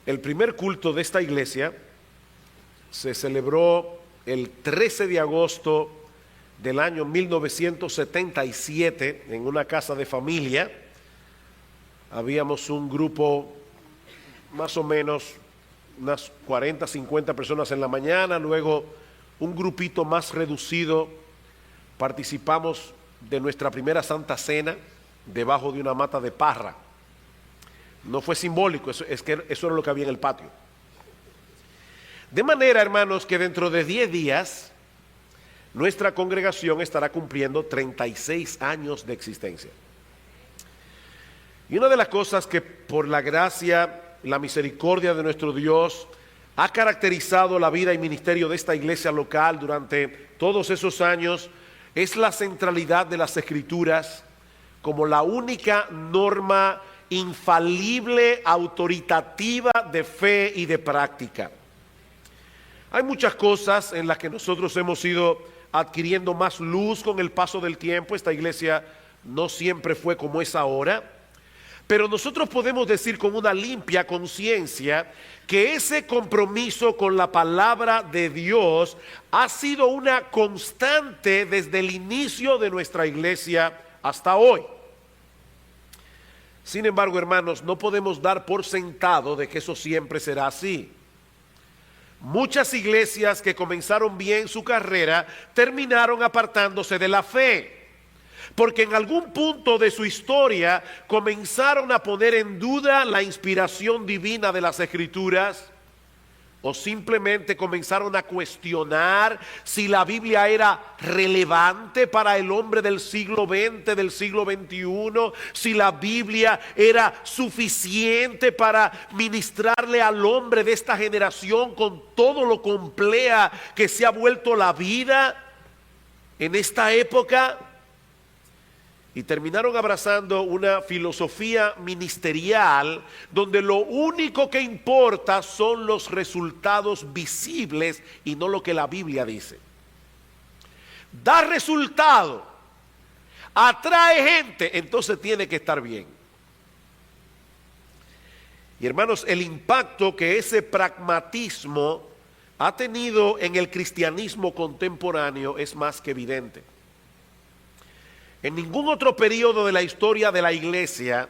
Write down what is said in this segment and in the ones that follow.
El primer culto de esta iglesia se celebró el 13 de agosto del año 1977 en una casa de familia. Habíamos un grupo, más o menos, unas 40, 50 personas en la mañana, luego un grupito más reducido. Participamos de nuestra primera Santa Cena debajo de una mata de parra. No fue simbólico, es que eso era lo que había en el patio. De manera, hermanos, que dentro de 10 días nuestra congregación estará cumpliendo 36 años de existencia. Y una de las cosas que por la gracia, la misericordia de nuestro Dios ha caracterizado la vida y ministerio de esta iglesia local durante todos esos años es la centralidad de las Escrituras como la única norma infalible, autoritativa de fe y de práctica. Hay muchas cosas en las que nosotros hemos ido adquiriendo más luz con el paso del tiempo. Esta iglesia no siempre fue como es ahora, pero nosotros podemos decir con una limpia conciencia que ese compromiso con la palabra de Dios ha sido una constante desde el inicio de nuestra iglesia hasta hoy. Sin embargo, hermanos, no podemos dar por sentado de que eso siempre será así. Muchas iglesias que comenzaron bien su carrera terminaron apartándose de la fe, porque en algún punto de su historia comenzaron a poner en duda la inspiración divina de las Escrituras, o simplemente comenzaron a cuestionar si la Biblia era relevante para el hombre del siglo XX, del siglo XXI, si la Biblia era suficiente para ministrarle al hombre de esta generación con todo lo compleja que se ha vuelto la vida en esta época. Y terminaron abrazando una filosofía ministerial donde lo único que importa son los resultados visibles y no lo que la Biblia dice. Da resultado, atrae gente, entonces tiene que estar bien. Y hermanos, el impacto que ese pragmatismo ha tenido en el cristianismo contemporáneo es más que evidente. En ningún otro periodo de la historia de la iglesia,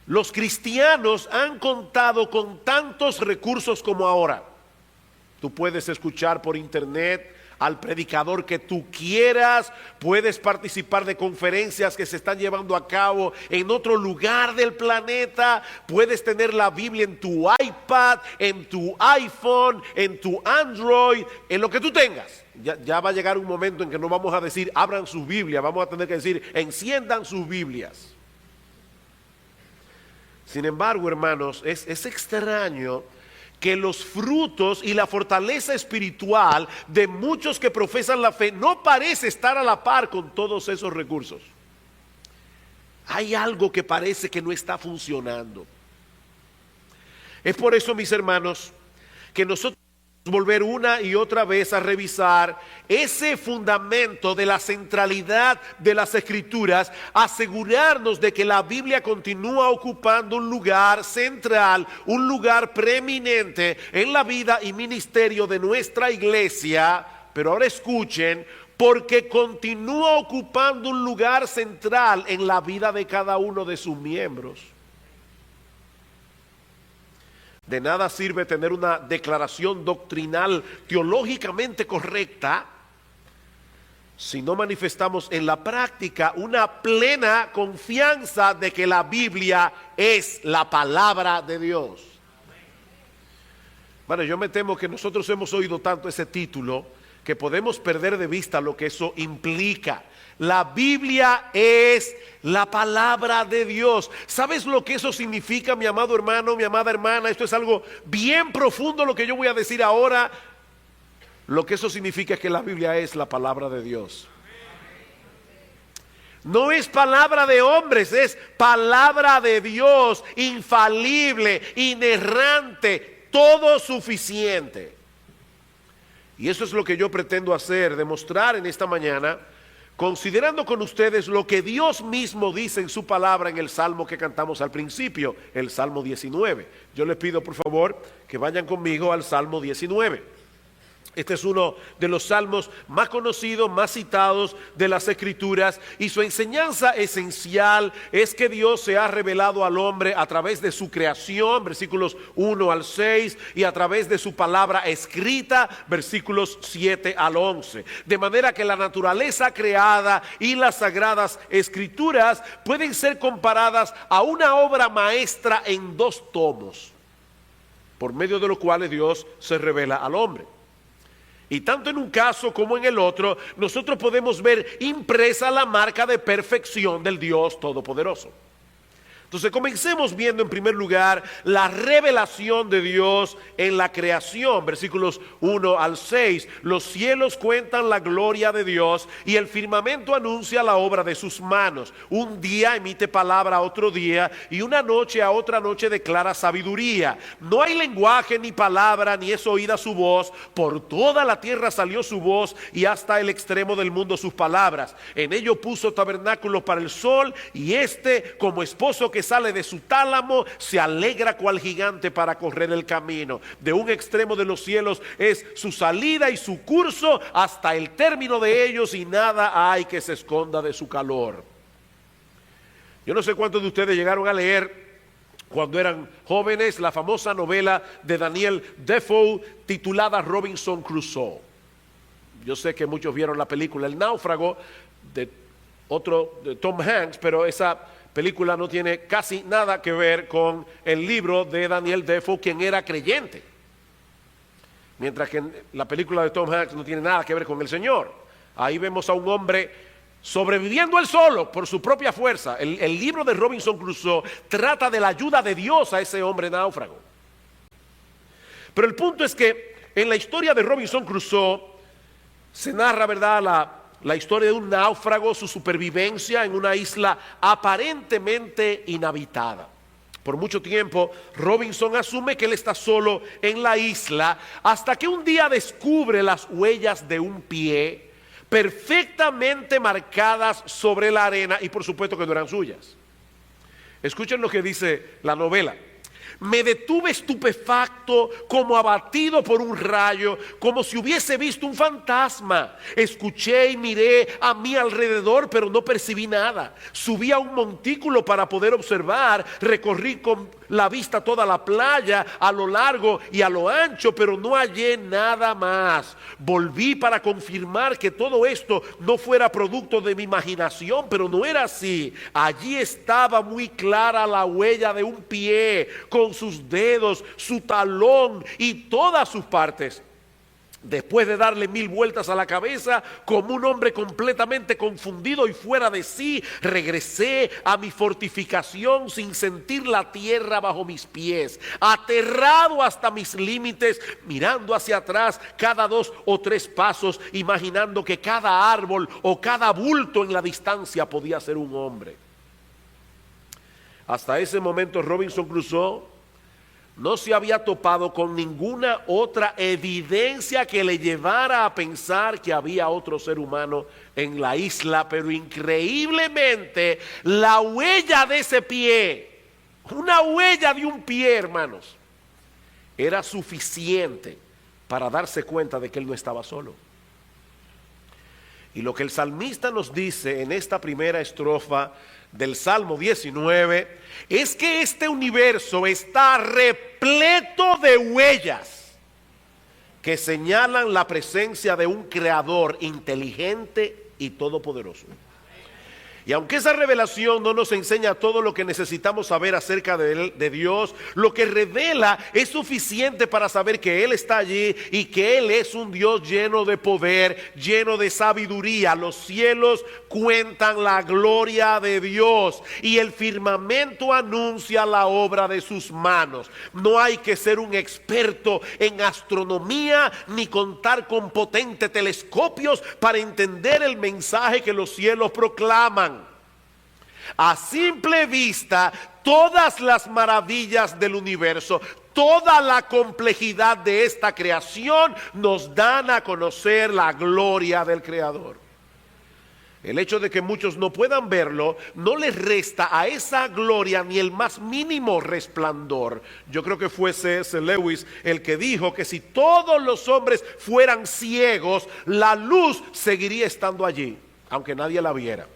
los cristianos han contado con tantos recursos como ahora. Tú puedes escuchar por internet al predicador que tú quieras, puedes participar de conferencias que se están llevando a cabo en otro lugar del planeta, puedes tener la Biblia en tu iPad, en tu iPhone, en tu Android, en lo que tú tengas. Ya va a llegar un momento en que no vamos a decir abran sus Biblias, vamos a tener que decir enciendan sus Biblias. Sin embargo, hermanos, es extraño que los frutos y la fortaleza espiritual de muchos que profesan la fe no parece estar a la par con todos esos recursos. Hay algo que parece que no está funcionando. Es por eso, mis hermanos, que nosotros volver una y otra vez a revisar ese fundamento de la centralidad de las Escrituras, asegurarnos de que la Biblia continúa ocupando un lugar central, un lugar preeminente en la vida y ministerio de nuestra iglesia. Pero ahora escuchen, porque continúa ocupando un lugar central en la vida de cada uno de sus miembros. De nada sirve tener una declaración doctrinal teológicamente correcta si no manifestamos en la práctica una plena confianza de que la Biblia es la palabra de Dios. Bueno, yo me temo que nosotros hemos oído tanto ese título que podemos perder de vista lo que eso implica. La Biblia es la palabra de Dios. ¿Sabes lo que eso significa, mi amado hermano, mi amada hermana? Esto es algo bien profundo lo que yo voy a decir ahora. Lo que eso significa es que la Biblia es la palabra de Dios. No es palabra de hombres, es palabra de Dios, infalible, inerrante, todo suficiente. Y eso es lo que yo pretendo hacer, demostrar en esta mañana considerando con ustedes lo que Dios mismo dice en su palabra en el Salmo que cantamos al principio, el Salmo 19. Yo les pido por favor que vayan conmigo al Salmo 19. Este es uno de los salmos más conocidos, más citados de las Escrituras, y su enseñanza esencial es que Dios se ha revelado al hombre a través de su creación, versículos 1 al 6, y a través de su palabra escrita, versículos 7 al 11. De manera que la naturaleza creada y las sagradas Escrituras pueden ser comparadas a una obra maestra en 2 tomos, por medio de los cuales Dios se revela al hombre. Y tanto en un caso como en el otro, nosotros podemos ver impresa la marca de perfección del Dios Todopoderoso. Entonces comencemos viendo en primer lugar la revelación de Dios en la creación, versículos 1 al 6. Los cielos cuentan la gloria de Dios y el firmamento anuncia la obra de sus manos. Un día emite palabra a otro día y una noche a otra noche declara sabiduría. No hay lenguaje ni palabra ni es oída su voz. Por toda la tierra salió su voz y hasta el extremo del mundo sus palabras. En ello puso tabernáculos para el sol y como esposo que sale de su tálamo se alegra cual gigante para correr el camino. De un extremo de los cielos es su salida y su curso hasta el término de ellos, y nada hay que se esconda de su calor. Yo no sé cuántos de ustedes llegaron a leer cuando eran jóvenes la famosa novela de Daniel Defoe titulada Robinson Crusoe. Yo sé que muchos vieron la película El Náufrago de Tom Hanks, pero esa película no tiene casi nada que ver con el libro de Daniel Defoe, quien era creyente. Mientras que la película de Tom Hanks no tiene nada que ver con el Señor. Ahí vemos a un hombre sobreviviendo él solo por su propia fuerza. El libro de Robinson Crusoe trata de la ayuda de Dios a ese hombre náufrago. Pero el punto es que en la historia de Robinson Crusoe se narra, ¿verdad?, la historia de un náufrago, su supervivencia en una isla aparentemente inhabitada. Por mucho tiempo, Robinson asume que él está solo en la isla hasta que un día descubre las huellas de un pie perfectamente marcadas sobre la arena, y por supuesto que no eran suyas. Escuchen lo que dice la novela. Me detuve estupefacto, como abatido por un rayo, como si hubiese visto un fantasma. Escuché y miré a mi alrededor, pero no percibí nada. Subí a un montículo para poder observar. Recorrí con la vista toda la playa, a lo largo y a lo ancho, pero no hallé nada más. Volví para confirmar que todo esto no fuera producto de mi imaginación, pero no era así. Allí estaba muy clara la huella de un pie, con sus dedos, su talón y todas sus partes. Después de darle 1000 vueltas a la cabeza, como un hombre completamente confundido y fuera de sí, regresé a mi fortificación sin sentir la tierra bajo mis pies, aterrado hasta mis límites, mirando hacia atrás cada 2 o 3 pasos, imaginando que cada árbol o cada bulto en la distancia podía ser un hombre. Hasta ese momento Robinson Crusoe no se había topado con ninguna otra evidencia que le llevara a pensar que había otro ser humano en la isla, pero increíblemente la huella de ese pie, una huella de un pie, hermanos, era suficiente para darse cuenta de que él no estaba solo. Y lo que el salmista nos dice en esta primera estrofa del Salmo 19 es que este universo está repleto de huellas que señalan la presencia de un creador inteligente y todopoderoso. Y aunque esa revelación no nos enseña todo lo que necesitamos saber acerca de Dios, lo que revela es suficiente para saber que Él está allí y que Él es un Dios lleno de poder, lleno de sabiduría. Los cielos cuentan la gloria de Dios y el firmamento anuncia la obra de sus manos. No hay que ser un experto en astronomía ni contar con potentes telescopios para entender el mensaje que los cielos proclaman. A simple vista, todas las maravillas del universo, toda la complejidad de esta creación nos dan a conocer la gloria del Creador. El hecho de que muchos no puedan verlo no les resta a esa gloria ni el más mínimo resplandor. Yo creo que fue C.S. Lewis el que dijo que si todos los hombres fueran ciegos, la luz seguiría estando allí, aunque nadie la viera.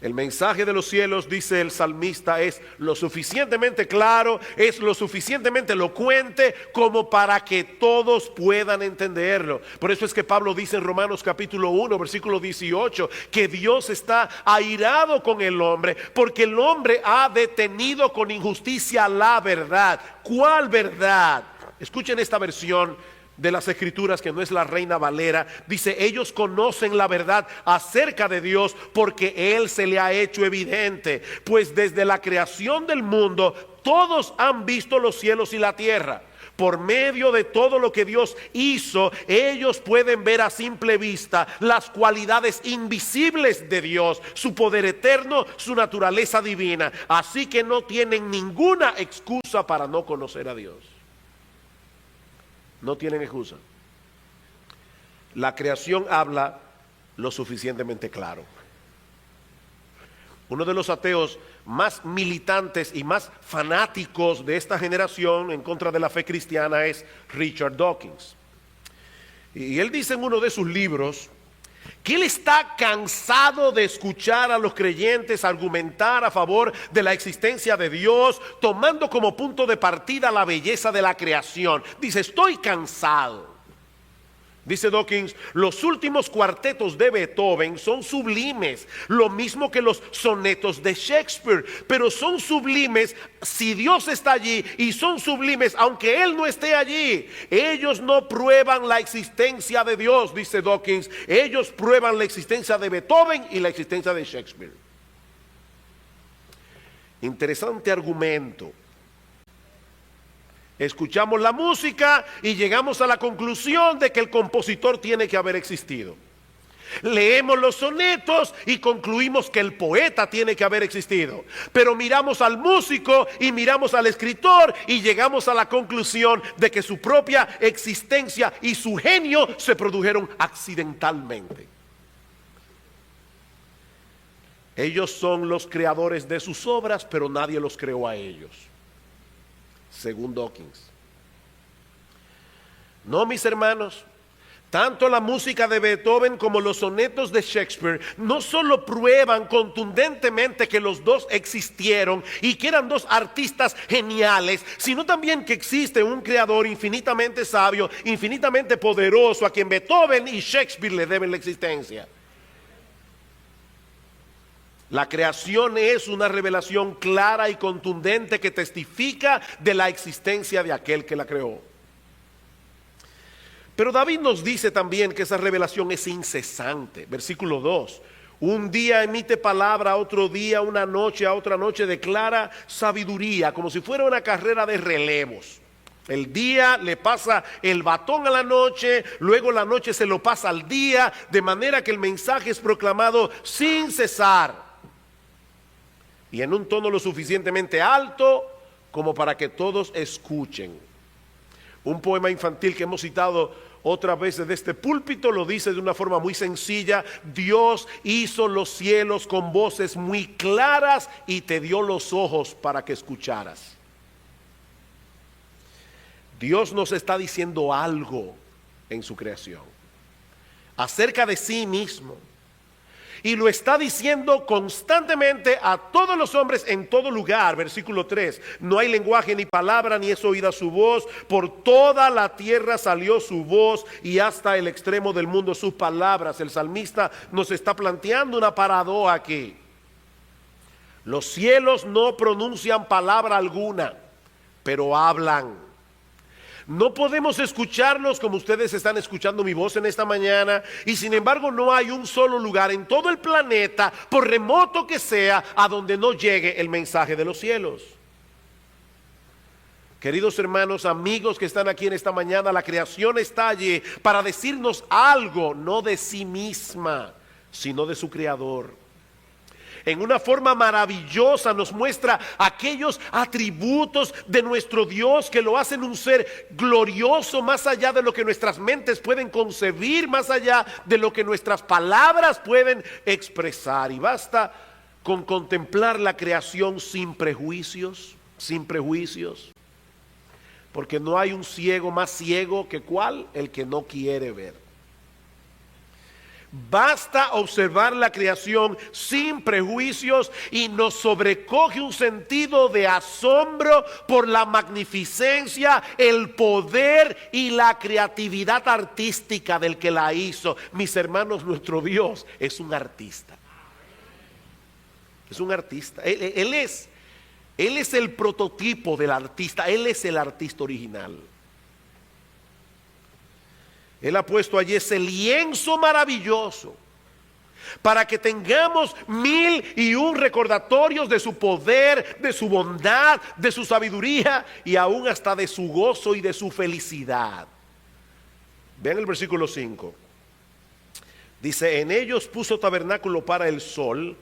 El mensaje de los cielos, dice el salmista, es lo suficientemente claro, es lo suficientemente elocuente como para que todos puedan entenderlo. Por eso es que Pablo dice en Romanos capítulo 1, versículo 18, que Dios está airado con el hombre, porque el hombre ha detenido con injusticia la verdad. ¿Cuál verdad? Escuchen esta versión de las Escrituras, que no es la Reina Valera. Dice: ellos conocen la verdad acerca de Dios porque Él se le ha hecho evidente, pues desde la creación del mundo todos han visto los cielos y la tierra. Por medio de todo lo que Dios hizo, ellos pueden ver a simple vista las cualidades invisibles de Dios, su poder eterno, su naturaleza divina. Así que no tienen ninguna excusa para no conocer a Dios. No tienen excusa. La creación habla lo suficientemente claro. Uno de los ateos más militantes y más fanáticos de esta generación en contra de la fe cristiana es Richard Dawkins. Y él dice en uno de sus libros que él está cansado de escuchar a los creyentes argumentar a favor de la existencia de Dios, tomando como punto de partida la belleza de la creación. Dice: estoy cansado. Dice Dawkins: los últimos cuartetos de Beethoven son sublimes, lo mismo que los sonetos de Shakespeare, pero son sublimes si Dios está allí, y son sublimes aunque Él no esté allí. Ellos no prueban la existencia de Dios, dice Dawkins, ellos prueban la existencia de Beethoven y la existencia de Shakespeare. Interesante argumento. Escuchamos la música y llegamos a la conclusión de que el compositor tiene que haber existido. Leemos los sonetos y concluimos que el poeta tiene que haber existido. Pero miramos al músico y miramos al escritor y llegamos a la conclusión de que su propia existencia y su genio se produjeron accidentalmente. Ellos son los creadores de sus obras, pero nadie los creó a ellos, según Dawkins. No, mis hermanos, tanto la música de Beethoven como los sonetos de Shakespeare no solo prueban contundentemente que los dos existieron y que eran dos artistas geniales, sino también que existe un creador infinitamente sabio, infinitamente poderoso, a quien Beethoven y Shakespeare le deben la existencia. La creación es una revelación clara y contundente que testifica de la existencia de aquel que la creó. Pero David nos dice también que esa revelación es incesante. Versículo 2. Un día emite palabra, otro día, una noche a otra noche declara sabiduría, como si fuera una carrera de relevos. El día le pasa el batón a la noche, luego la noche se lo pasa al día, de manera que el mensaje es proclamado sin cesar y en un tono lo suficientemente alto como para que todos escuchen. Un poema infantil que hemos citado otras veces de este púlpito lo dice de una forma muy sencilla: Dios hizo los cielos con voces muy claras y te dio los ojos para que escucharas. Dios nos está diciendo algo en su creación acerca de sí mismo. Y lo está diciendo constantemente a todos los hombres en todo lugar. Versículo 3. No hay lenguaje ni palabra, ni es oída su voz. Por toda la tierra salió su voz, y hasta el extremo del mundo sus palabras. El salmista nos está planteando una paradoja aquí. Los cielos no pronuncian palabra alguna, pero hablan. No podemos escucharlos como ustedes están escuchando mi voz en esta mañana, y sin embargo no hay un solo lugar en todo el planeta, por remoto que sea, a donde no llegue el mensaje de los cielos. Queridos hermanos, amigos que están aquí en esta mañana, la creación está allí para decirnos algo, no de sí misma, sino de su creador. en una forma maravillosa nos muestra aquellos atributos de nuestro Dios que lo hacen un ser glorioso más allá de lo que nuestras mentes pueden concebir, más allá de lo que nuestras palabras pueden expresar. Y basta con contemplar la creación sin prejuicios, porque no hay un ciego más ciego que ¿cuál? El que no quiere ver. Basta observar la creación sin prejuicios y nos sobrecoge un sentido de asombro por la magnificencia, el poder y la creatividad artística del que la hizo. Mis hermanos, nuestro Dios es un artista. Es un artista. Él es el prototipo del artista. Él es el artista original. Él ha puesto allí ese lienzo maravilloso para que tengamos 1001 recordatorios de su poder, de su bondad, de su sabiduría y aún hasta de su gozo y de su felicidad. Vean el versículo 5. Dice: en ellos puso tabernáculo para el sol,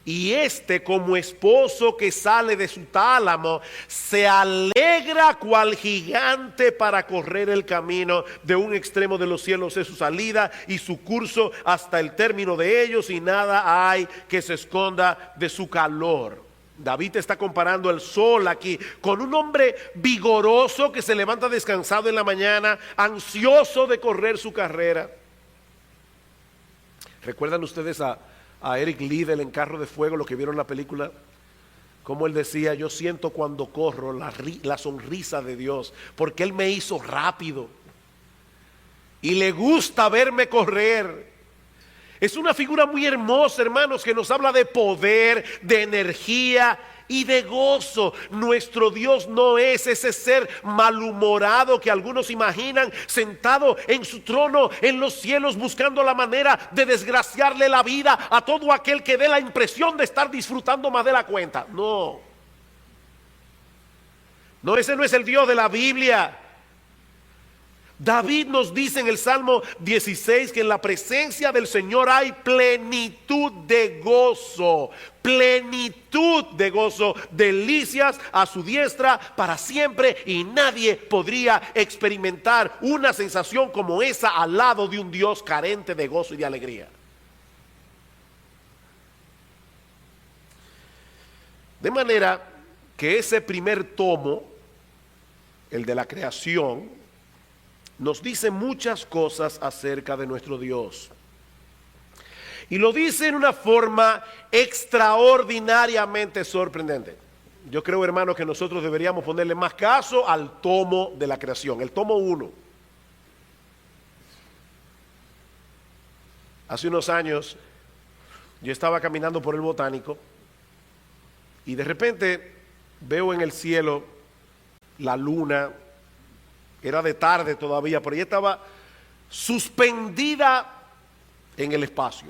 y este, como esposo que sale de su tálamo, se alegra cual gigante para correr el camino. De un extremo de los cielos es su salida y su curso hasta el término de ellos, y nada hay que se esconda de su calor. David está comparando el sol aquí con un hombre vigoroso que se levanta descansado en la mañana, ansioso de correr su carrera. ¿Recuerdan ustedes a Eric Liddell en Carro de Fuego, lo que vieron la película? Como él decía: yo siento cuando corro la sonrisa de Dios, porque Él me hizo rápido y le gusta verme correr. Es una figura muy hermosa, hermanos, que nos habla de poder, de energía y de gozo. Nuestro Dios no es ese ser malhumorado que algunos imaginan sentado en su trono en los cielos buscando la manera de desgraciarle la vida a todo aquel que dé la impresión de estar disfrutando más de la cuenta. No, ese no es el Dios de la Biblia. David nos dice en el Salmo 16 que en la presencia del Señor hay plenitud de gozo, delicias a su diestra para siempre, y nadie podría experimentar una sensación como esa al lado de un Dios carente de gozo y de alegría. De manera que ese primer tomo, el de la creación, nos dice muchas cosas acerca de nuestro Dios. Y lo dice en una forma extraordinariamente sorprendente. Yo creo, hermanos, que nosotros deberíamos ponerle más caso al tomo de la creación, el tomo 1. Hace unos años yo estaba caminando por el Botánico y de repente veo en el cielo la luna. Era de tarde todavía, pero ella estaba suspendida en el espacio.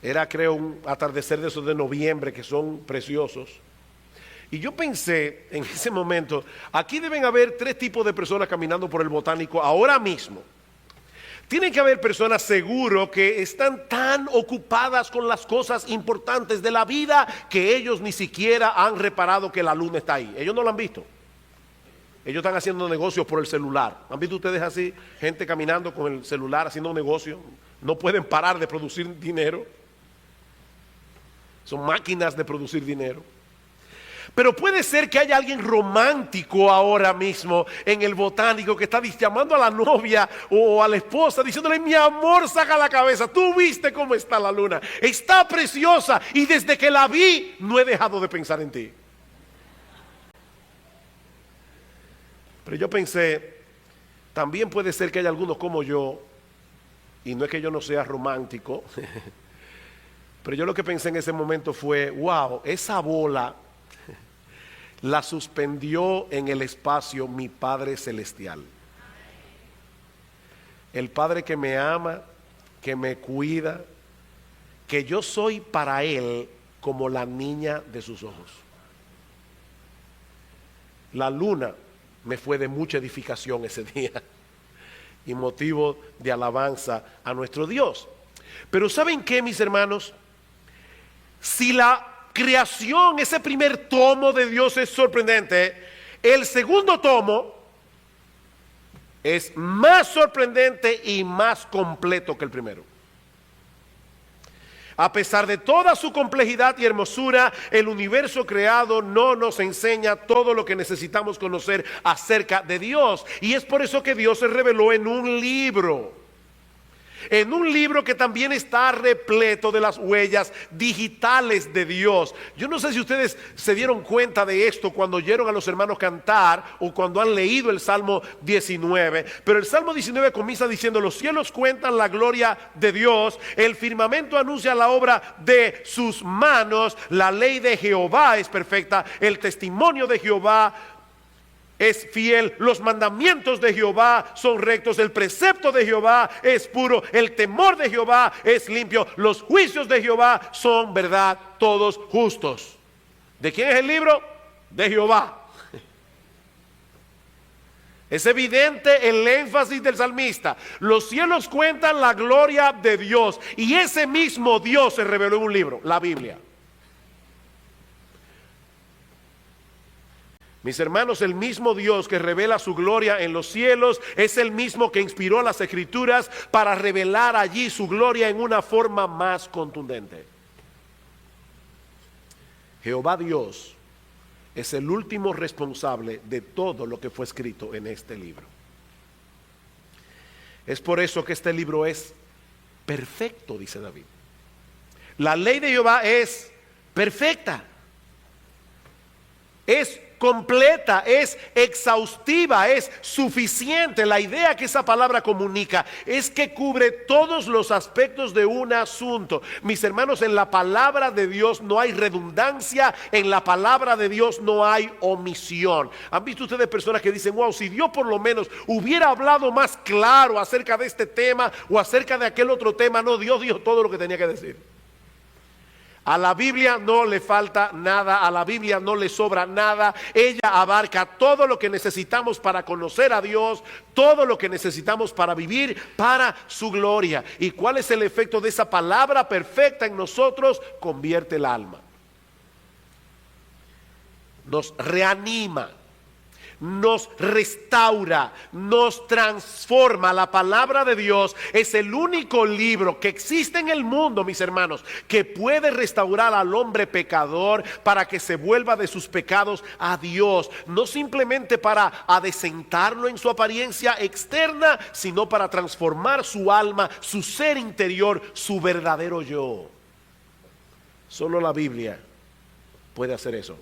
Era, creo, un atardecer de esos de noviembre que son preciosos. Y yo pensé en ese momento: aquí deben haber 3 tipos de personas caminando por el Botánico ahora mismo. Tienen que haber personas seguro que están tan ocupadas con las cosas importantes de la vida que ellos ni siquiera han reparado que la luna está ahí. Ellos no la han visto. Ellos están haciendo negocios por el celular. ¿Han visto ustedes así? Gente caminando con el celular haciendo negocios. No pueden parar de producir dinero. Son máquinas de producir dinero. Pero puede ser que haya alguien romántico ahora mismo en el Botánico que está llamando a la novia o a la esposa diciéndole: mi amor, saca la cabeza, tú viste cómo está la luna, está preciosa y desde que la vi no he dejado de pensar en ti. Pero yo pensé, también puede ser que haya algunos como yo, y no es que yo no sea romántico, pero yo lo que pensé en ese momento fue: wow, esa bola la suspendió en el espacio mi Padre Celestial. El Padre que me ama, que me cuida, que yo soy para Él como la niña de sus ojos. La luna me fue de mucha edificación ese día y motivo de alabanza a nuestro Dios. Pero ¿saben qué, mis hermanos? Si la creación, ese primer tomo de Dios es sorprendente, el segundo tomo es más sorprendente y más completo que el primero. A pesar de toda su complejidad y hermosura, el universo creado no nos enseña todo lo que necesitamos conocer acerca de Dios. Y es por eso que Dios se reveló en un libro. En un libro que también está repleto de las huellas digitales de Dios. Yo no sé si ustedes se dieron cuenta de esto cuando oyeron a los hermanos cantar o cuando han leído el Salmo 19. Pero el Salmo 19 comienza diciendo: los cielos cuentan la gloria de Dios, el firmamento anuncia la obra de sus manos, la ley de Jehová es perfecta, el testimonio de Jehová es fiel, los mandamientos de Jehová son rectos, el precepto de Jehová es puro, el temor de Jehová es limpio, los juicios de Jehová son verdad, todos justos. ¿De quién es el libro? De Jehová. Es evidente el énfasis del salmista. Los cielos cuentan la gloria de Dios, y ese mismo Dios se reveló en un libro, la Biblia. Mis hermanos, el mismo Dios que revela su gloria en los cielos es el mismo que inspiró las Escrituras para revelar allí su gloria en una forma más contundente. Jehová Dios es el último responsable de todo lo que fue escrito en este libro. Es por eso que este libro es perfecto, dice David. La ley de Jehová es perfecta, es completa, es exhaustiva, es suficiente. La idea que esa palabra comunica es que cubre todos los aspectos de un asunto. Mis hermanos, en la palabra de Dios no hay redundancia, en la palabra de Dios no hay omisión. ¿Han visto ustedes personas que dicen: wow, si Dios por lo menos hubiera hablado más claro acerca de este tema o acerca de aquel otro tema? No, Dios dijo todo lo que tenía que decir. A la Biblia no le falta nada, a la Biblia no le sobra nada. Ella abarca todo lo que necesitamos para conocer a Dios, todo lo que necesitamos para vivir para su gloria. ¿Y cuál es el efecto de esa palabra perfecta en nosotros? Convierte el alma, nos reanima, nos restaura, nos transforma. La palabra de Dios es el único libro que existe en el mundo, mis hermanos, que puede restaurar al hombre pecador para que se vuelva de sus pecados a Dios, no simplemente para adecentarlo en su apariencia externa, sino para transformar su alma, su ser interior, su verdadero yo. Solo la Biblia puede hacer eso.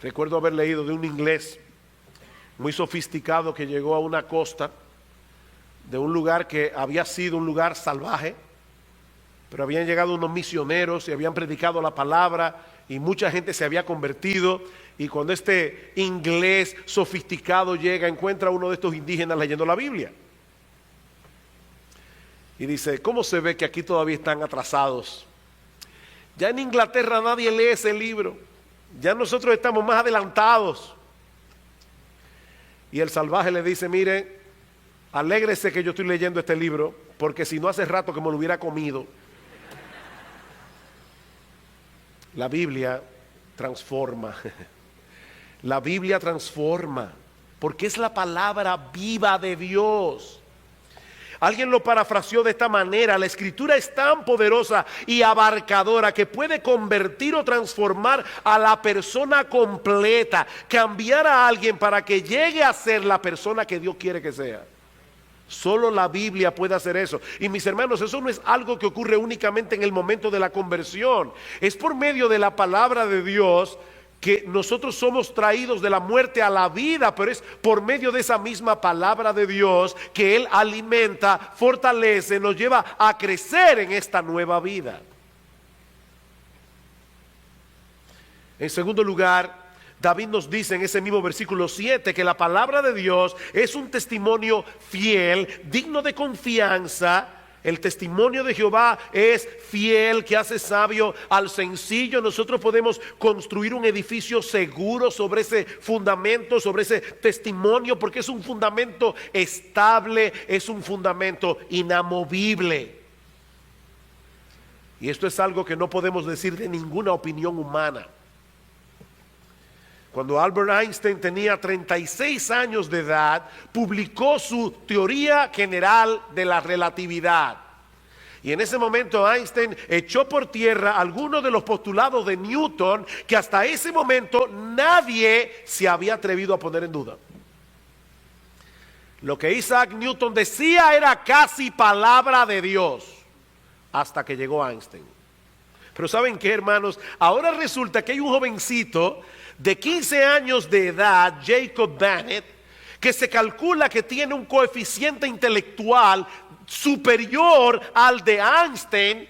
Recuerdo haber leído de un inglés muy sofisticado que llegó a una costa de un lugar que había sido un lugar salvaje, pero habían llegado unos misioneros y habían predicado la palabra y mucha gente se había convertido. Y cuando este inglés sofisticado llega, encuentra a uno de estos indígenas leyendo la Biblia y dice: ¿cómo se ve que aquí todavía están atrasados? Ya en Inglaterra nadie lee ese libro, ya nosotros estamos más adelantados. Y el salvaje le dice: mire, alégrese que yo estoy leyendo este libro, porque si no, hace rato que me lo hubiera comido. La Biblia transforma. La Biblia transforma, porque es la palabra viva de Dios. Alguien lo parafraseó de esta manera: la Escritura es tan poderosa y abarcadora que puede convertir o transformar a la persona completa, cambiar a alguien para que llegue a ser la persona que Dios quiere que sea. Solo la Biblia puede hacer eso. Y mis hermanos, eso no es algo que ocurre únicamente en el momento de la conversión. Es por medio de la palabra de Dios que nosotros somos traídos de la muerte a la vida, pero es por medio de esa misma palabra de Dios que Él alimenta, fortalece, nos lleva a crecer en esta nueva vida. En segundo lugar, David nos dice en ese mismo versículo 7 que la palabra de Dios es un testimonio fiel, digno de confianza. El testimonio de Jehová es fiel, que hace sabio al sencillo. Nosotros podemos construir un edificio seguro sobre ese fundamento, sobre ese testimonio, porque es un fundamento estable, es un fundamento inamovible. Y esto es algo que no podemos decir de ninguna opinión humana. Cuando Albert Einstein tenía 36 años de edad, publicó su teoría general de la relatividad. Y en ese momento Einstein echó por tierra algunos de los postulados de Newton que hasta ese momento nadie se había atrevido a poner en duda. Lo que Isaac Newton decía era casi palabra de Dios, hasta que llegó Einstein. Pero ¿saben qué, hermanos? Ahora resulta que hay un jovencito de 15 años de edad, Jacob Bennett, que se calcula que tiene un coeficiente intelectual superior al de Einstein.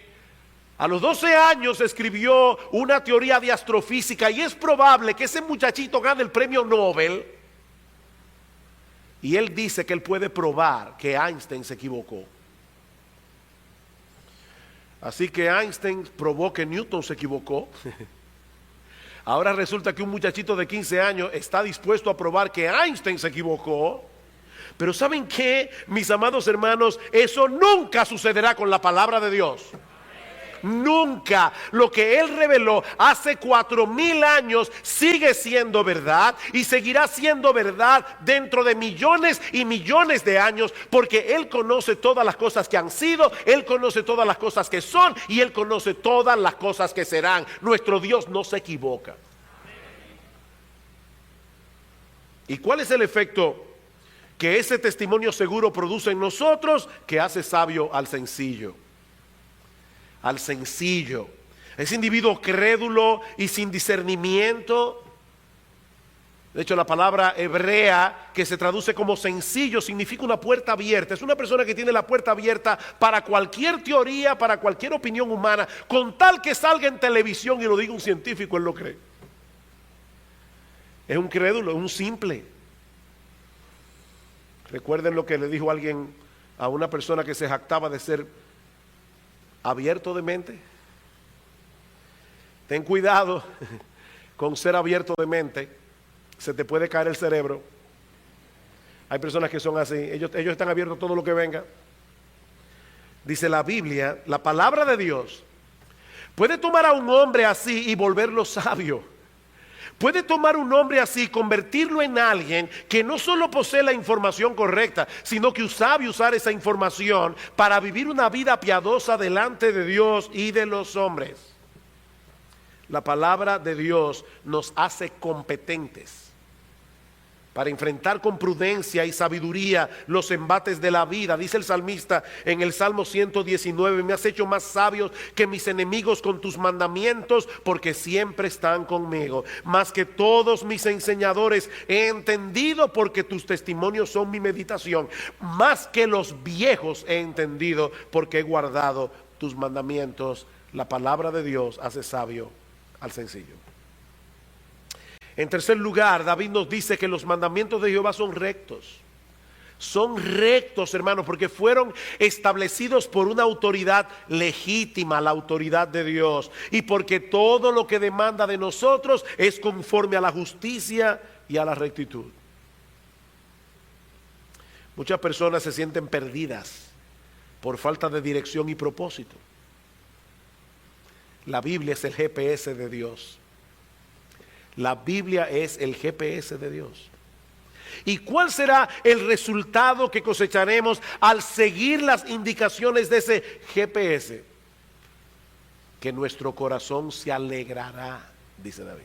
A los 12 años escribió una teoría de astrofísica y es probable que ese muchachito gane el premio Nobel. Y él dice que él puede probar que Einstein se equivocó. Así que Einstein probó que Newton se equivocó. Ahora resulta que un muchachito de 15 años está dispuesto a probar que Einstein se equivocó. Pero ¿saben qué, mis amados hermanos? Eso nunca sucederá con la palabra de Dios. Nunca. Lo que Él reveló hace 4000 años sigue siendo verdad y seguirá siendo verdad dentro de millones y millones de años, porque Él conoce todas las cosas que han sido, Él conoce todas las cosas que son y Él conoce todas las cosas que serán. Nuestro Dios no se equivoca. ¿Y cuál es el efecto que ese testimonio seguro produce en nosotros? Que hace sabio al sencillo. Al sencillo. Ese individuo crédulo y sin discernimiento. De hecho, la palabra hebrea que se traduce como sencillo significa una puerta abierta. Es una persona que tiene la puerta abierta para cualquier teoría, para cualquier opinión humana, con tal que salga en televisión y lo diga un científico, él lo cree. Es un crédulo, es un simple. Recuerden lo que le dijo alguien a una persona que se jactaba de ser abierto de mente. Ten cuidado con ser abierto de mente, se te puede caer el cerebro. Hay personas que son así, ellos están abiertos a todo lo que venga. Dice la Biblia, la palabra de Dios puede tomar a un hombre así y volverlo sabio. Puede tomar un hombre así y convertirlo en alguien que no solo posee la información correcta, sino que sabe usar esa información para vivir una vida piadosa delante de Dios y de los hombres. La palabra de Dios nos hace competentes para enfrentar con prudencia y sabiduría los embates de la vida. Dice el salmista en el Salmo 119, me has hecho más sabios que mis enemigos con tus mandamientos, porque siempre están conmigo. Más que todos mis enseñadores he entendido, porque tus testimonios son mi meditación. Más que los viejos he entendido, porque he guardado tus mandamientos. La palabra de Dios hace sabio al sencillo. En tercer lugar, David nos dice que los mandamientos de Jehová son rectos. Son rectos, hermanos, porque fueron establecidos por una autoridad legítima, la autoridad de Dios. Y porque todo lo que demanda de nosotros es conforme a la justicia y a la rectitud. Muchas personas se sienten perdidas por falta de dirección y propósito. La Biblia es el GPS de Dios. La Biblia es el GPS de Dios. ¿Y cuál será el resultado que cosecharemos al seguir las indicaciones de ese GPS? Que nuestro corazón se alegrará, dice David.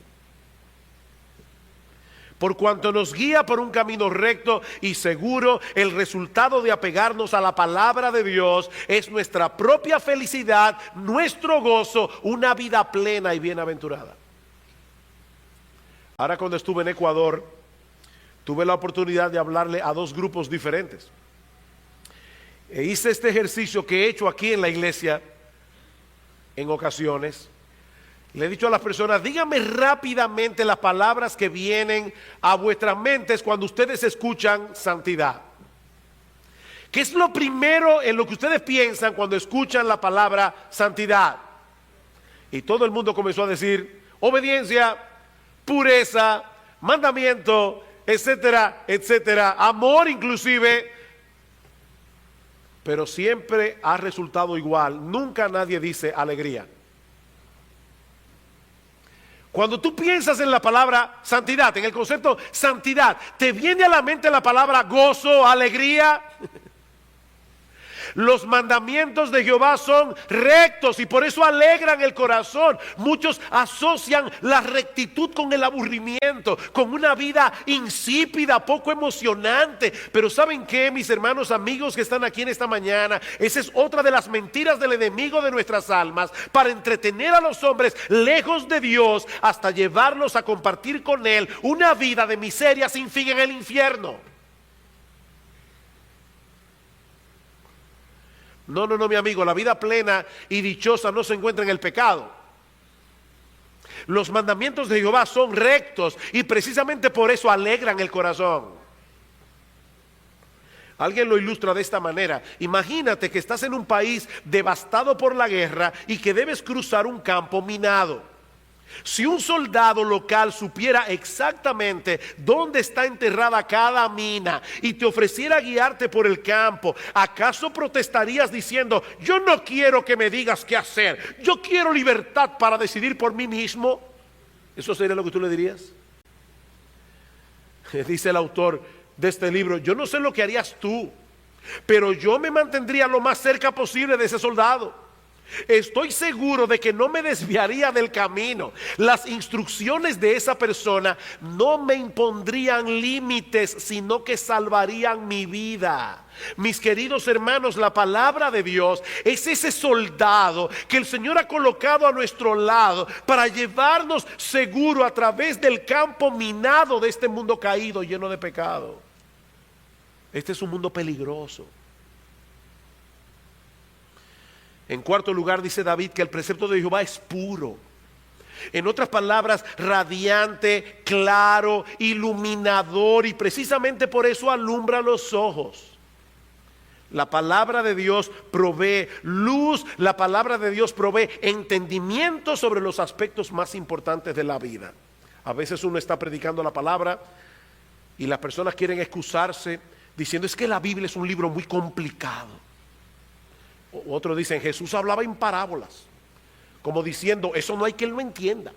Por cuanto nos guía por un camino recto y seguro, el resultado de apegarnos a la palabra de Dios es nuestra propia felicidad, nuestro gozo, una vida plena y bienaventurada. Ahora, cuando estuve en Ecuador, tuve la oportunidad de hablarle a dos grupos diferentes. E hice este ejercicio que he hecho aquí en la iglesia en ocasiones. Le he dicho a las personas, díganme rápidamente las palabras que vienen a vuestras mentes cuando ustedes escuchan santidad. ¿Qué es lo primero en lo que ustedes piensan cuando escuchan la palabra santidad? Y todo el mundo comenzó a decir obediencia, pureza, mandamiento, etcétera, etcétera, amor inclusive. pero siempre ha resultado igual. Nunca nadie dice alegría. Cuando tú piensas en la palabra santidad, en el concepto santidad, ¿te viene a la mente la palabra gozo, alegría? Los mandamientos de Jehová son rectos y por eso alegran el corazón. Muchos asocian la rectitud con el aburrimiento, con una vida insípida, poco emocionante. Pero ¿saben qué, mis hermanos, amigos que están aquí en esta mañana? Esa es otra de las mentiras del enemigo de nuestras almas, para entretener a los hombres lejos de Dios hasta llevarlos a compartir con Él una vida de miseria sin fin en el infierno. No, mi amigo, la vida plena y dichosa no se encuentra en el pecado. Los mandamientos de Jehová son rectos y precisamente por eso alegran el corazón. Alguien lo ilustra de esta manera. Imagínate que estás en un país devastado por la guerra y que debes cruzar un campo minado. Si un soldado local supiera exactamente dónde está enterrada cada mina y te ofreciera guiarte por el campo, ¿acaso protestarías diciendo: yo no quiero que me digas qué hacer, yo quiero libertad para decidir por mí mismo? ¿Eso sería lo que tú le dirías? Dice el autor de este libro: yo no sé lo que harías tú, pero yo me mantendría lo más cerca posible de ese soldado. Estoy seguro de que no me desviaría del camino. Las instrucciones de esa persona no me impondrían límites, sino que salvarían mi vida. Mis queridos hermanos, la palabra de Dios es ese soldado que el Señor ha colocado a nuestro lado para llevarnos seguro a través del campo minado de este mundo caído, lleno de pecado. Este es un mundo peligroso. En cuarto lugar, dice David que el precepto de Jehová es puro. En otras palabras, radiante, claro, iluminador, y precisamente por eso alumbra los ojos. La palabra de Dios provee luz, la palabra de Dios provee entendimiento sobre los aspectos más importantes de la vida. A veces uno está predicando la palabra y las personas quieren excusarse diciendo: es que la Biblia es un libro muy complicado. Otros dicen: Jesús hablaba en parábolas, como diciendo: eso no hay quien lo entienda.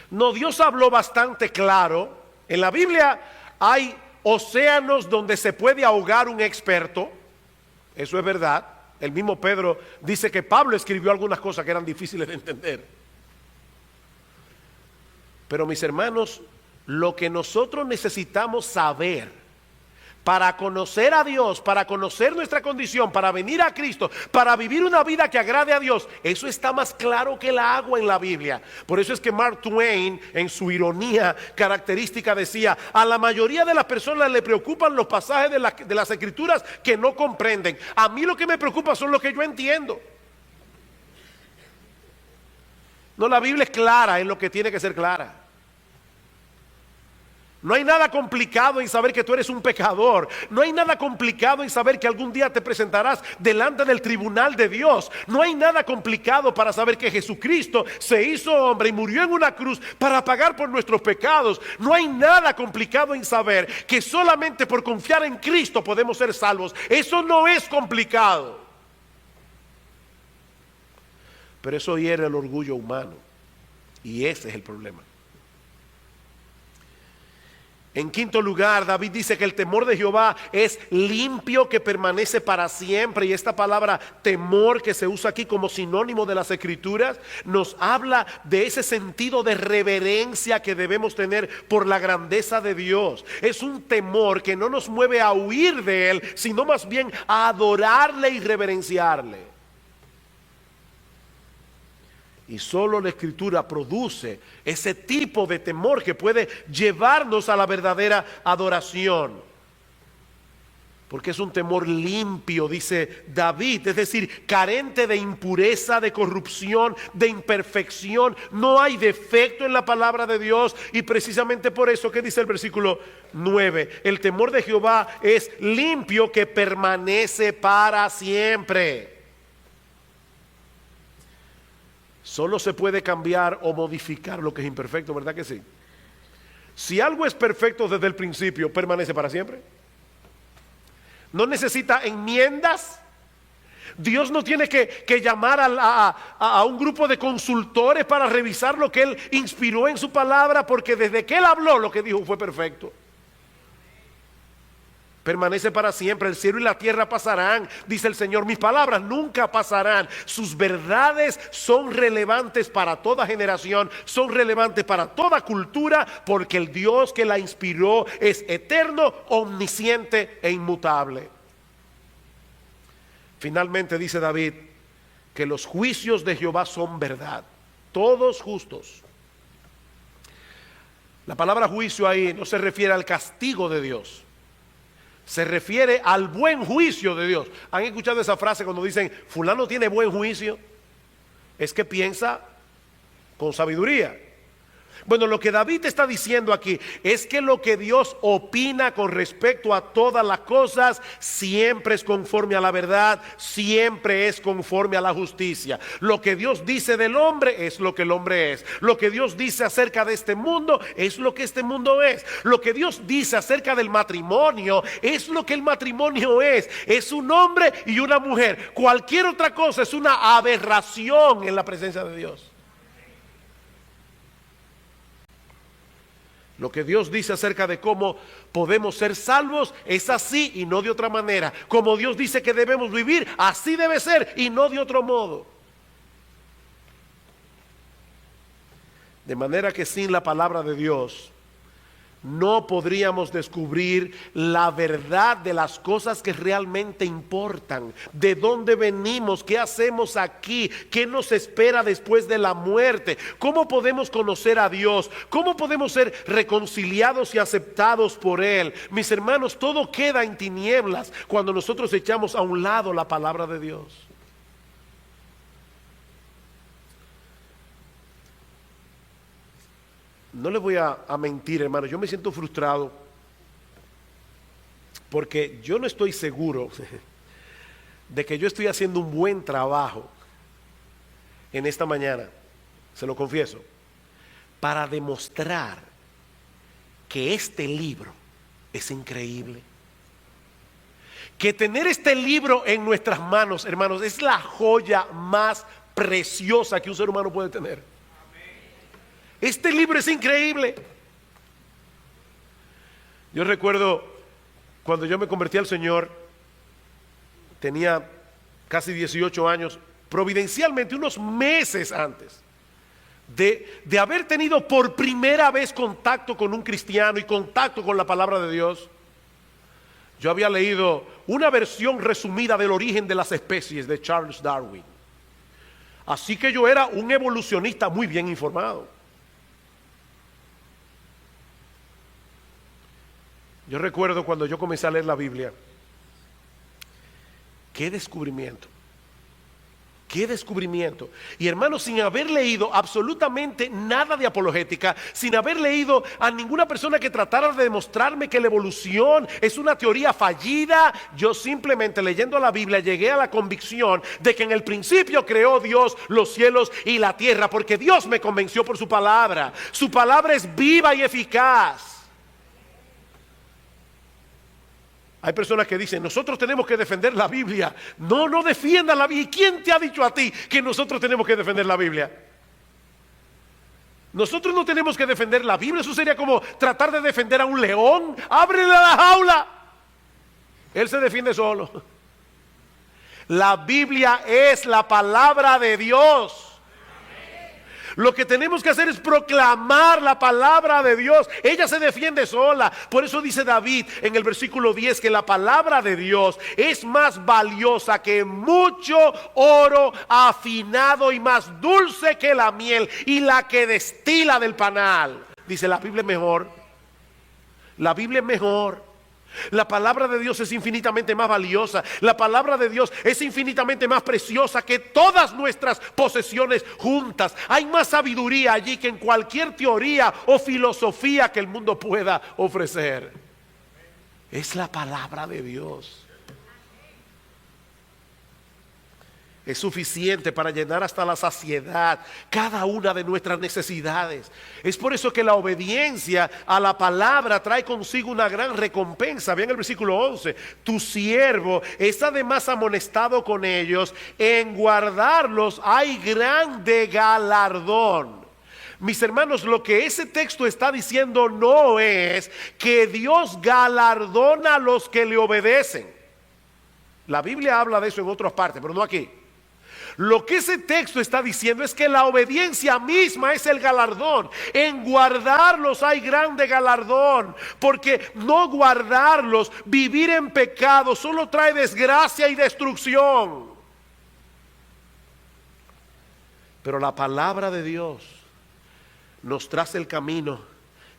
No, Dios habló bastante claro. En la Biblia hay océanos donde se puede ahogar un experto. Eso es verdad. El mismo Pedro dice que Pablo escribió algunas cosas que eran difíciles de entender. Pero mis hermanos, lo que nosotros necesitamos saber para conocer a Dios, para conocer nuestra condición, para venir a Cristo, para vivir una vida que agrade a Dios, eso está más claro que el agua en la Biblia. Por eso es que Mark Twain, en su ironía característica, decía: a la mayoría de las personas le preocupan los pasajes de las Escrituras que no comprenden. A mí lo que me preocupa son los que yo entiendo. No, la Biblia es clara en lo que tiene que ser clara. No hay nada complicado en saber que tú eres un pecador. No hay nada complicado en saber que algún día te presentarás delante del tribunal de Dios. No hay nada complicado para saber que Jesucristo se hizo hombre y murió en una cruz para pagar por nuestros pecados. No hay nada complicado en saber que solamente por confiar en Cristo podemos ser salvos. Eso no es complicado. Pero eso hiere el orgullo humano, y ese es el problema. En quinto lugar, David dice que el temor de Jehová es limpio, que permanece para siempre. Y esta palabra temor, que se usa aquí como sinónimo de las Escrituras, nos habla de ese sentido de reverencia que debemos tener por la grandeza de Dios. Es un temor que no nos mueve a huir de Él, sino más bien a adorarle y reverenciarle. Y solo la Escritura produce ese tipo de temor que puede llevarnos a la verdadera adoración. Porque es un temor limpio, dice David, es decir, carente de impureza, de corrupción, de imperfección. No hay defecto en la palabra de Dios, y precisamente por eso, ¿qué dice el versículo 9? El temor de Jehová es limpio, que permanece para siempre. Solo se puede cambiar o modificar lo que es imperfecto, ¿verdad que sí? Si algo es perfecto desde el principio, ¿permanece para siempre? no necesita enmiendas. Dios no tiene que llamar a un grupo de consultores para revisar lo que Él inspiró en su palabra, porque desde que Él habló lo que dijo fue perfecto. Permanece para siempre, el cielo y la tierra pasarán, dice el Señor, mis palabras nunca pasarán. Sus verdades son relevantes para toda generación, son relevantes para toda cultura, porque el Dios que la inspiró es eterno, omnisciente e inmutable. Finalmente dice David que los juicios de Jehová son verdad, todos justos. La palabra juicio ahí no se refiere al castigo de Dios, se refiere al buen juicio de Dios. ¿Han escuchado esa frase cuando dicen fulano tiene buen juicio? Es que piensa con sabiduría. Bueno, lo que David está diciendo aquí es que lo que Dios opina con respecto a todas las cosas siempre es conforme a la verdad, siempre es conforme a la justicia. Lo que Dios dice del hombre es lo que el hombre es. Lo que Dios dice acerca de este mundo es lo que este mundo es. Lo que Dios dice acerca del matrimonio es lo que el matrimonio es. Es un hombre y una mujer. Cualquier otra cosa es una aberración en la presencia de Dios. Lo que Dios dice acerca de cómo podemos ser salvos es así y no de otra manera. Como Dios dice que debemos vivir, así debe ser y no de otro modo. De manera que sin la palabra de Dios no podríamos descubrir la verdad de las cosas que realmente importan. De dónde venimos, qué hacemos aquí, qué nos espera después de la muerte, cómo podemos conocer a Dios, cómo podemos ser reconciliados y aceptados por Él. Mis hermanos, todo queda en tinieblas cuando nosotros echamos a un lado la palabra de Dios. No les voy a mentir, hermano, yo me siento frustrado porque yo no estoy seguro de que yo estoy haciendo un buen trabajo en esta mañana, se lo confieso, para demostrar que este libro es increíble. Que tener este libro en nuestras manos, hermanos, es la joya más preciosa que un ser humano puede tener. Este libro es increíble. Yo recuerdo cuando yo me convertí al Señor, tenía casi 18 años, providencialmente unos meses antes de haber tenido por primera vez contacto con un cristiano y contacto con la palabra de Dios. Yo había leído una versión resumida del origen de las especies de Charles Darwin. Así que yo era un evolucionista muy bien informado. Yo recuerdo cuando yo comencé a leer la Biblia, qué descubrimiento, qué descubrimiento. Y hermanos, sin haber leído absolutamente nada de apologética, sin haber leído a ninguna persona que tratara de demostrarme que la evolución es una teoría fallida, yo simplemente leyendo la Biblia llegué a la convicción de que en el principio creó Dios los cielos y la tierra, porque Dios me convenció por su palabra. Su palabra es viva y eficaz. Hay personas que dicen, nosotros tenemos que defender la Biblia. No, no defiendan la Biblia. ¿Y quién te ha dicho a ti que nosotros tenemos que defender la Biblia? Nosotros no tenemos que defender la Biblia. Eso sería como tratar de defender a un león. Ábrele la jaula. Él se defiende solo. La Biblia es la palabra de Dios. Lo que tenemos que hacer es proclamar la palabra de Dios. Ella se defiende sola. Por eso dice David en el versículo 10 que la palabra de Dios es más valiosa que mucho oro afinado y más dulce que la miel y la que destila del panal. Dice, la Biblia es mejor. La Biblia es mejor. La palabra de Dios es infinitamente más valiosa. La palabra de Dios es infinitamente más preciosa que todas nuestras posesiones juntas. Hay más sabiduría allí que en cualquier teoría o filosofía que el mundo pueda ofrecer. Es la palabra de Dios. Es suficiente para llenar hasta la saciedad cada una de nuestras necesidades. Es por eso que la obediencia a la palabra trae consigo una gran recompensa. Vean el versículo 11. Tu siervo es además amonestado con ellos. En guardarlos hay grande galardón. Mis hermanos, lo que ese texto está diciendo no es que Dios galardona a los que le obedecen. La Biblia habla de eso en otras partes, pero no aquí. Lo que ese texto está diciendo es que la obediencia misma es el galardón. En guardarlos hay grande galardón, porque no guardarlos, vivir en pecado, solo trae desgracia y destrucción. Pero la palabra de Dios nos traza el camino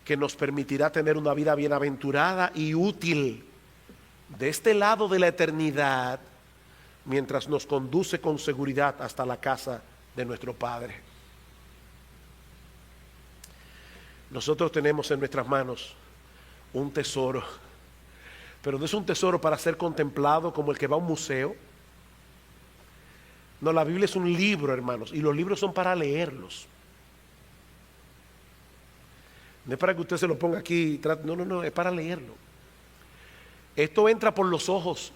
que nos permitirá tener una vida bienaventurada y útil de este lado de la eternidad, mientras nos conduce con seguridad hasta la casa de nuestro Padre. Nosotros tenemos en nuestras manos un tesoro, pero no es un tesoro para ser contemplado como el que va a un museo. No, la Biblia es un libro, hermanos, y los libros son para leerlos. No es para que usted se lo ponga aquí, no, es para leerlo. Esto entra por los ojos.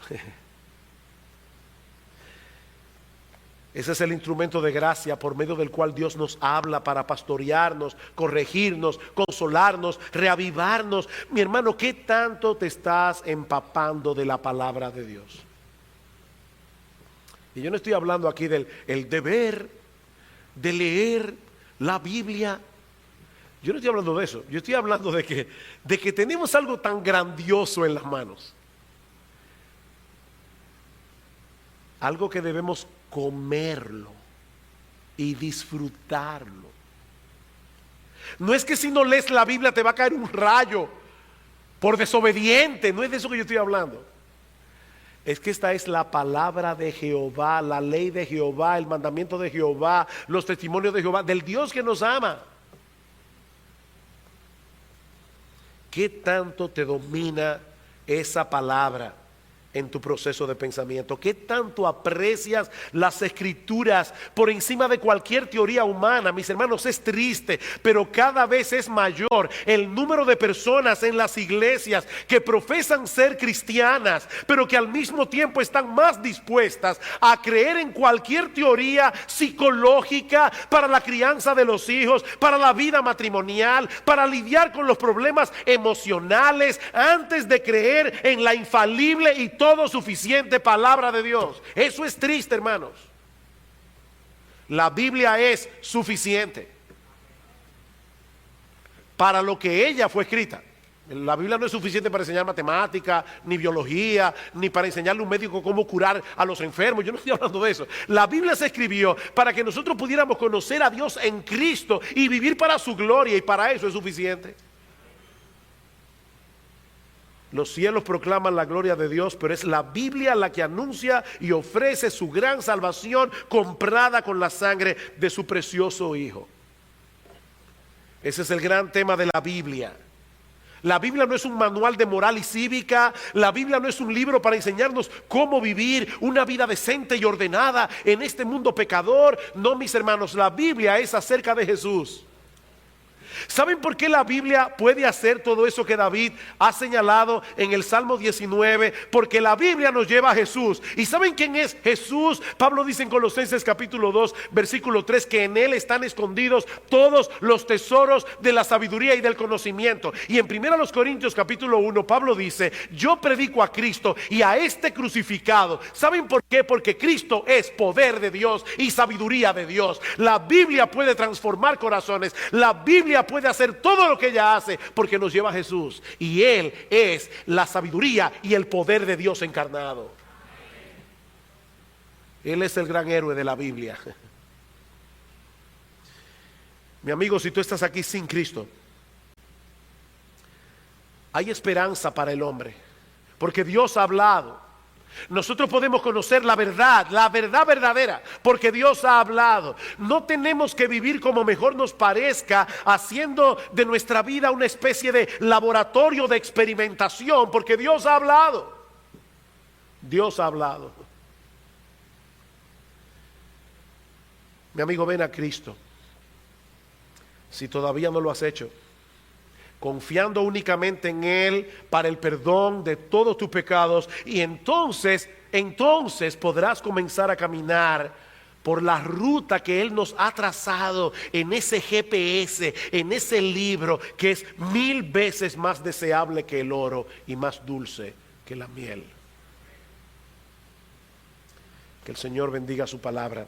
Ese es el instrumento de gracia por medio del cual Dios nos habla para pastorearnos, corregirnos, consolarnos, reavivarnos. Mi hermano, ¿qué tanto te estás empapando de la palabra de Dios? Y yo no estoy hablando aquí del deber de leer la Biblia. Yo no estoy hablando de eso. Yo estoy hablando de que tenemos algo tan grandioso en las manos. Algo que debemos comerlo y disfrutarlo. No es que si no lees la Biblia te va a caer un rayo por desobediente. No es de eso que yo estoy hablando. Es que esta es la palabra de Jehová, la ley de Jehová, el mandamiento de Jehová, los testimonios de Jehová, del Dios que nos ama. ¿Qué tanto te domina esa palabra en tu proceso de pensamiento? ¿Qué tanto aprecias las escrituras por encima de cualquier teoría humana? Mis hermanos, es triste, pero cada vez es mayor el número de personas en las iglesias que profesan ser cristianas, pero que al mismo tiempo están más dispuestas a creer en cualquier teoría psicológica para la crianza de los hijos, para la vida matrimonial, para lidiar con los problemas emocionales, antes de creer en la infalible y todo suficiente palabra de Dios. Eso es triste, hermanos. La Biblia es suficiente para lo que ella fue escrita. La Biblia no es suficiente para enseñar matemática, ni biología, ni para enseñarle a un médico cómo curar a los enfermos. Yo no estoy hablando de eso. La Biblia se escribió para que nosotros pudiéramos conocer a Dios en Cristo y vivir para su gloria, y para eso es suficiente. Los cielos proclaman la gloria de Dios, pero es la Biblia la que anuncia y ofrece su gran salvación comprada con la sangre de su precioso Hijo. Ese es el gran tema de la Biblia. La Biblia no es un manual de moral y cívica. La Biblia no es un libro para enseñarnos cómo vivir una vida decente y ordenada en este mundo pecador. No, mis hermanos, la Biblia es acerca de Jesús. ¿Saben por qué la Biblia puede hacer todo eso que David ha señalado en el Salmo 19? Porque la Biblia nos lleva a Jesús. ¿Y saben quién es Jesús? Pablo dice en Colosenses capítulo 2 versículo 3 que en él están escondidos todos los tesoros de la sabiduría y del conocimiento. Y en 1 Corintios capítulo 1 Pablo dice: yo predico a Cristo y a este crucificado. ¿Saben por qué? Porque Cristo es poder de Dios y sabiduría de Dios. La Biblia puede transformar corazones. La Biblia puede hacer todo lo que ella hace porque nos lleva a Jesús, y Él es la sabiduría y el poder de Dios encarnado. Él es el gran héroe de la Biblia. Mi amigo, si tú estás aquí sin Cristo, hay esperanza para el hombre, porque Dios ha hablado. Nosotros podemos conocer la verdad verdadera, porque Dios ha hablado. No tenemos que vivir como mejor nos parezca, haciendo de nuestra vida una especie de laboratorio de experimentación, porque Dios ha hablado. Dios ha hablado. Mi amigo, ven a Cristo. Si todavía no lo has hecho, confiando únicamente en Él para el perdón de todos tus pecados, y entonces podrás comenzar a caminar por la ruta que Él nos ha trazado en ese GPS, en ese libro que es 1000 veces más deseable que el oro y más dulce que la miel. Que el Señor bendiga su palabra.